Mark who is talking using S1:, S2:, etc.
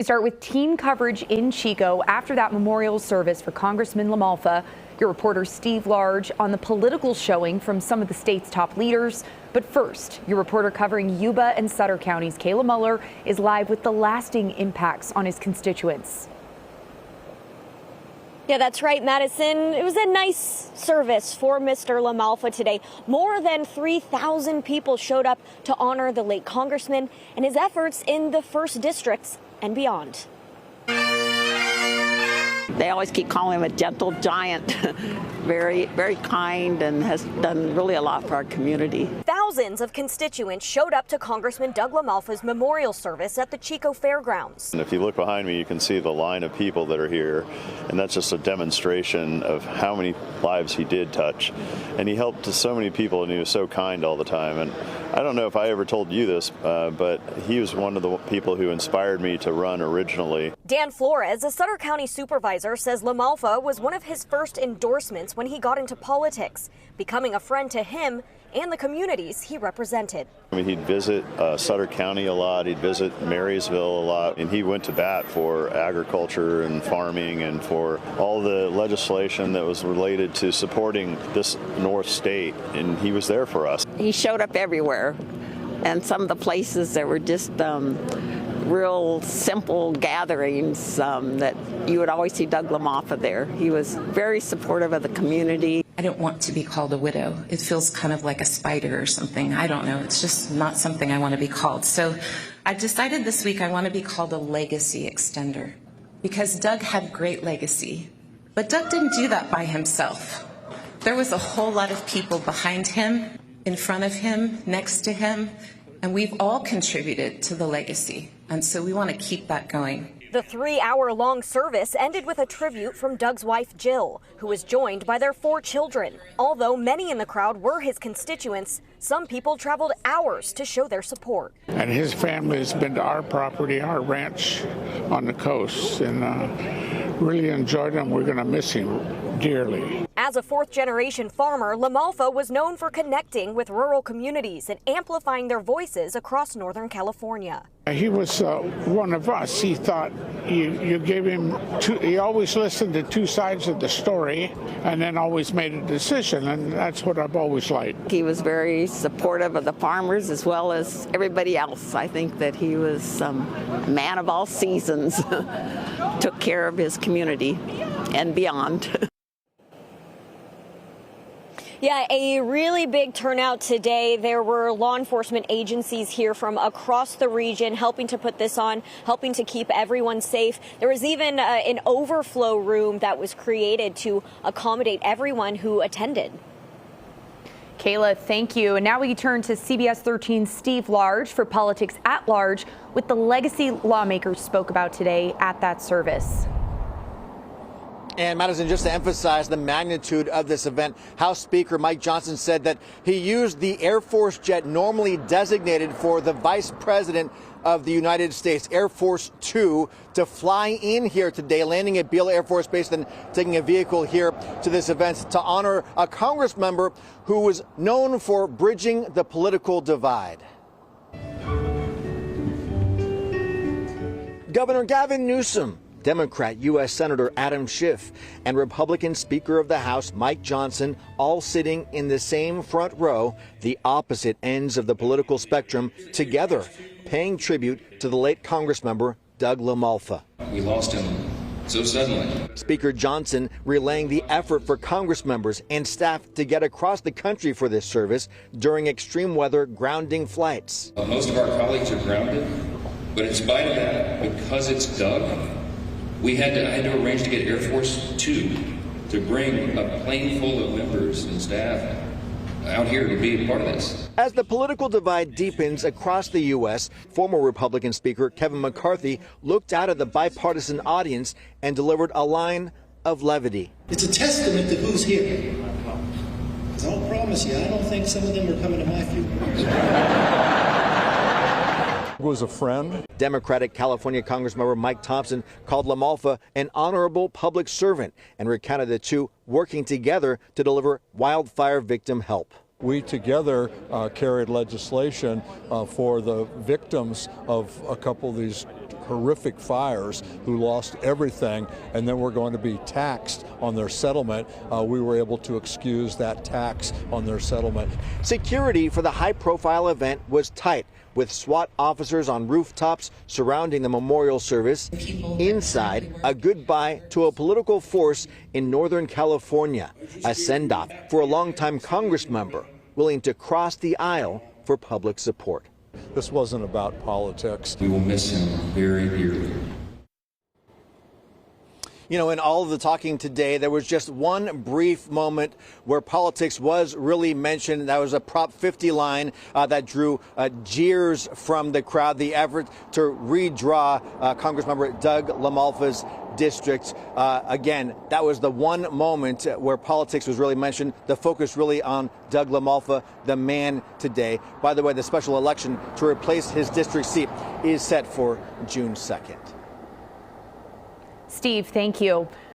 S1: We start with team coverage in Chico after that memorial service for Congressman LaMalfa. Your reporter Steve Large on the political showing from some of the state's top leaders. But first, your reporter covering Yuba and Sutter counties, Kayla Muller, is live with the lasting impacts on his constituents.
S2: Yeah, that's right, Madison. It was a nice service for Mr. LaMalfa today. More than 3,000 people showed up to honor the late congressman and his efforts in the first districts and beyond.
S3: They always keep calling him a gentle giant, very, very kind, and has done really a lot for our community.
S2: Thousands of constituents showed up to Congressman Doug LaMalfa's memorial service at the Chico Fairgrounds.
S4: And if you look behind me, you can see the line of people that are here, and that's just a demonstration of how many lives he did touch. And he helped so many people, and he was so kind all the time. And I don't know if I ever told you this, but he was one of the people who inspired me to run originally.
S2: Dan Flores, a Sutter County supervisor, says LaMalfa was one of his first endorsements when he got into politics, becoming a friend to him and the communities he represented.
S4: I mean, he'd visit Sutter County a lot, he'd visit Marysville a lot, and he went to bat for agriculture and farming and for all the legislation that was related to supporting this North State, and he was there for us.
S3: He showed up everywhere, and some of the places that were just real simple gatherings that you would always see Doug LaMalfa there. He was very supportive of the community.
S5: I don't want to be called a widow. It feels kind of like a spider or something. I don't know. It's just not something I want to be called. So I decided this week I want to be called a legacy extender because Doug had great legacy. But Doug didn't do that by himself. There was a whole lot of people behind him, in front of him, next to him, and we've all contributed to the legacy. And so we want to keep that going.
S2: The 3-hour-long service ended with a tribute from Doug's wife, Jill, who was joined by their 4 children. Although many in the crowd were his constituents, some people traveled hours to show their support.
S6: And his family has been to our property, our ranch on the coast, and really enjoyed him. We're going to miss him dearly.
S2: As a 4th-generation farmer, LaMalfa was known for connecting with rural communities and amplifying their voices across Northern California.
S6: He was one of us. He thought you gave him he always listened to 2 sides of the story and then always made a decision, and that's what I've always liked.
S3: He was very supportive of the farmers as well as everybody else. I think that he was a man of all seasons, took care of his community and beyond.
S2: Yeah, a really big turnout today. There were law enforcement agencies here from across the region helping to put this on, helping to keep everyone safe. There was even an overflow room that was created to accommodate everyone who attended.
S1: Kayla, thank you. And now we turn to CBS 13's Steve Large for Politics at Large with the legacy lawmakers spoke about today at that service.
S7: And Madison, just to emphasize the magnitude of this event, House Speaker Mike Johnson said that he used the Air Force jet normally designated for the Vice President of the United States, Air Force 2, to fly in here today, landing at Beale Air Force Base, then taking a vehicle here to this event to honor a Congress member who was known for bridging the political divide. Governor Gavin Newsom, Democrat U.S. Senator Adam Schiff, and Republican Speaker of the House Mike Johnson, all sitting in the same front row, the opposite ends of the political spectrum, together, paying tribute to the late Congressmember Doug LaMalfa.
S8: We lost him so suddenly.
S7: Speaker Johnson relaying the effort for Congress members and staff to get across the country for this service during extreme weather grounding flights.
S8: Most of our colleagues are grounded, but in spite of that, because it's Doug, I had to arrange to get Air Force 2 to bring a plane full of members and staff out here to be a part of this.
S7: As the political divide deepens across the U.S., former Republican Speaker Kevin McCarthy looked out at the bipartisan audience and delivered a line of levity.
S9: It's a testament to who's here. Because I'll promise you, I don't think some of them are coming to my funeral.
S10: Was a friend.
S7: Democratic California Congressmember Mike Thompson called LaMalfa an honorable public servant and recounted the two working together to deliver wildfire victim help.
S10: We together carried legislation for the victims of a couple of these horrific fires, who lost everything, and then were going to be taxed on their settlement. We were able to excuse that tax on their settlement.
S7: Security for the high-profile event was tight, with SWAT officers on rooftops surrounding the memorial service. Inside, a goodbye to a political force in Northern California, a send-off for a longtime Congress member willing to cross the aisle for public support.
S10: This wasn't about politics.
S8: We will miss him very dearly.
S7: You know, in all of the talking today, there was just one brief moment where politics was really mentioned. That was a Prop 50 line that drew jeers from the crowd, the effort to redraw Congressmember Doug LaMalfa's district. Again, that was the one moment where politics was really mentioned. The focus really on Doug LaMalfa, the man today. By the way, the special election to replace his district seat is set for June 2nd.
S1: Steve, thank you.